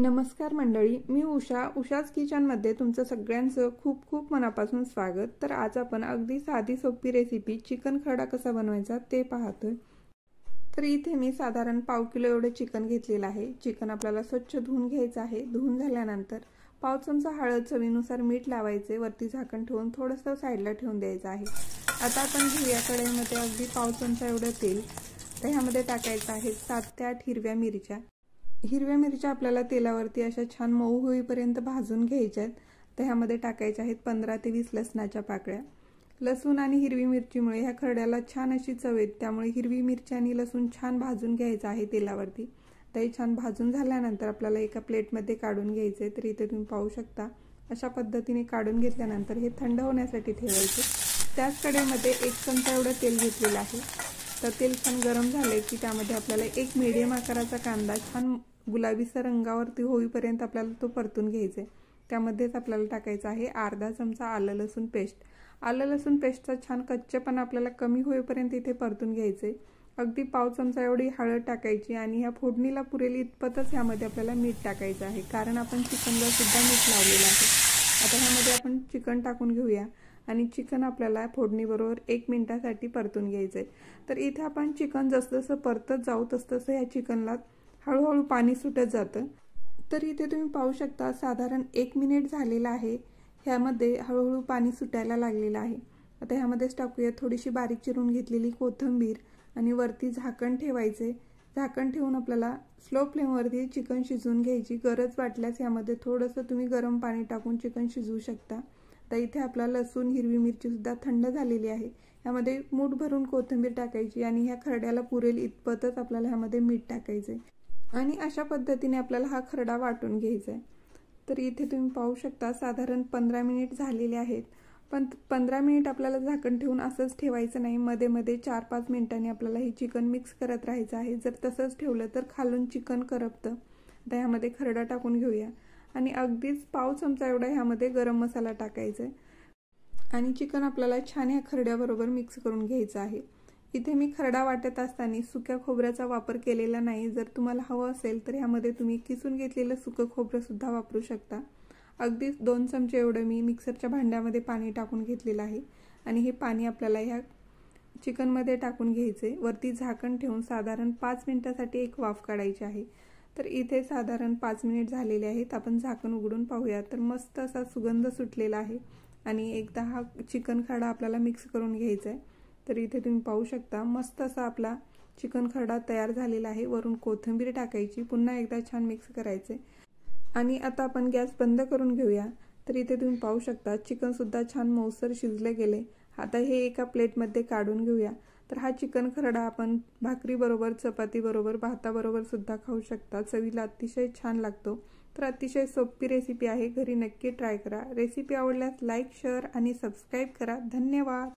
नमस्कार मंडळी, मी उषाच किचनमध्ये तुमचं सगळ्यांचं खूप खूप मनापासून स्वागत। तर आज आपण अगदी साधी सोपी रेसिपी चिकन खरडा कसा बनवायचा ते पाहतोय। तर इथे मी साधारण पाव किलो एवढे चिकन घेतलेलं आहे। चिकन आपल्याला स्वच्छ धुवून घ्यायचं आहे। धुवून झाल्यानंतर पाव चमचा हळद, चवीनुसार मीठ लावायचे, वरती झाकण ठेवून थोडंसं साईडला ठेवून द्यायचं आहे। आता आपण घेऊया कढईमध्ये अगदी पाव चमचा एवढं तेल। तर ह्यामध्ये टाकायचं आहे 7 ते 8 हिरव्या मिरच्या। हिरव्या मिरच्या आपल्याला तेलावरती अशा छान मऊ होईपर्यंत भाजून घ्यायच्या आहेत। तर ह्यामध्ये टाकायच्या आहेत 15 ते 20 लसणाच्या पाकळ्या। लसूण आणि हिरवी मिरचीमुळे ह्या खरड्याला छान अशी चव येते, त्यामुळे हिरवी मिरची आणि लसूण छान भाजून घ्यायचं आहे तेलावरती। तर हे छान भाजून झाल्यानंतर आपल्याला एका प्लेटमध्ये काढून घ्यायचे। तर इथे तुम्ही पाहू शकता अशा पद्धतीने काढून घेतल्यानंतर हे थंड होण्यासाठी ठेवायचे। त्याच कढईमध्ये 1 चमचा एवढं तेल घेतलेलं आहे। तर तेल छान गरम झाले की त्यामध्ये आपल्याला एक मीडियम आकाराचा कांदा छान गुलाबीचा रंगावरती होईपर्यंत आपल्याला तो परतून घ्यायचा आहे। त्यामध्येच आपल्याला टाकायचा आहे अर्धा चमचा आलं लसूण पेस्ट। आलं लसूण पेस्टचा छान कच्चेपणा आपल्याला कमी होईपर्यंत इथे परतून घ्यायचे। अगदी पाव चमचा एवढी हळद टाकायची आणि ह्या फोडणीला पुरेल इतपतच ह्यामध्ये आपल्याला मीठ टाकायचं आहे, कारण आपण चिकनला सुद्धा मीठ लावलेलं आहे। आता ह्यामध्ये आपण चिकन टाकून घेऊया आणि चिकन आपल्याला फोडणीबरोबर 1 मिनिटासाठी परतून घ्यायचे। तर इथे आपण चिकन जसं परतत जाऊ तसं ह्या चिकनला हळूहळू पाणी सुटत जातं। तर इथे तुम्ही पाहू शकता साधारण 1 मिनिट झालेला आहे। ह्यामध्ये हळूहळू पाणी सुटायला लागलेलं आहे। आता ह्यामध्येच टाकूया थोडीशी बारीक चिरून घेतलेली कोथिंबीर आणि वरती झाकण ठेवायचे। झाकण ठेवून आपल्याला स्लो फ्लेमवरती चिकन शिजवून घ्यायची। गरज वाटल्यास यामध्ये थोडंसं तुम्ही गरम पाणी टाकून चिकन शिजवू शकता। तर इथे आपला लसूण, हिरवी मिरची सुद्धा थंड झालेली आहे। ह्यामध्ये मूठ भरून कोथिंबीर टाकायची आणि ह्या खरड्याला पुरेल इतपतच आपल्याला ह्यामध्ये मीठ टाकायचे आणि अशा पद्धतीने आपल्याला हा खरडा वाटून घ्यायचा आहे। तर इथे तुम्ही पाहू शकता साधारण 15 मिनिट झालेले आहेत। पण 15 मिनिट आपल्याला झाकण ठेवून असंच ठेवायचं नाही, मध्ये मध्ये 4-5 मिनिटांनी आपल्याला हे चिकन मिक्स करत राहायचं आहे। जर तसंच ठेवलं तर खालून चिकन करपतं। आता ह्यामध्ये खरडा टाकून घेऊया आणि अगदीच पाव चमचा एवढा ह्यामध्ये गरम मसाला टाकायचा आहे आणि चिकन आपल्याला छान ह्या खरड्याबरोबर मिक्स करून घ्यायचं आहे। इथे मी खरडा वाटत असताना सुक्या खोबऱ्याचा वापर केलेला नाही। जर तुम्हाला हवं असेल तर ह्यामध्ये तुम्ही किसून घेतलेलं सुकं खोबरं सुद्धा वापरू शकता। अगदी 2 चमचे एवढं मी मिक्सरच्या भांड्यामध्ये पाणी टाकून घेतलेलं आहे आणि हे पाणी आपल्याला ह्या चिकनमध्ये टाकून घ्यायचे। वरती झाकण ठेवून साधारण 5 मिनिटासाठी एक वाफ काढायची आहे। तर इथे साधारण 5 मिनिट झालेले आहेत। आपण झाकण उघडून पाहूया तर मस्त असा सुगंध सुटलेला आहे आणि एकदा हा चिकन खरडा आपल्याला मिक्स करून घ्यायचा आहे। तर इथे तुम्ही पाहू शकता मस्त असा आपला चिकन खरडा तयार झालेला आहे। वरून कोथिंबीर टाकायची, पुन्हा एकदा छान मिक्स करायचे आणि आता आपण गॅस बंद करून घेऊया। तर इथे तुम्ही पाहू शकता चिकन सुद्धा छान मऊसर शिजले गेले। आता हे एका प्लेटमध्ये काढून घेऊया। तर हा चिकन खरडा आपण भाकरी बरोबर, चपाती बरोबर, भाताबरोबर सुद्धा खाऊ शकता। चवीला अतिशय छान लागतो। तर अतिशय सोपी रेसिपी आहे, घरी नक्की ट्राय करा। रेसिपी आवडल्यास लाईक, शेअर आणि सबस्क्राईब करा। धन्यवाद।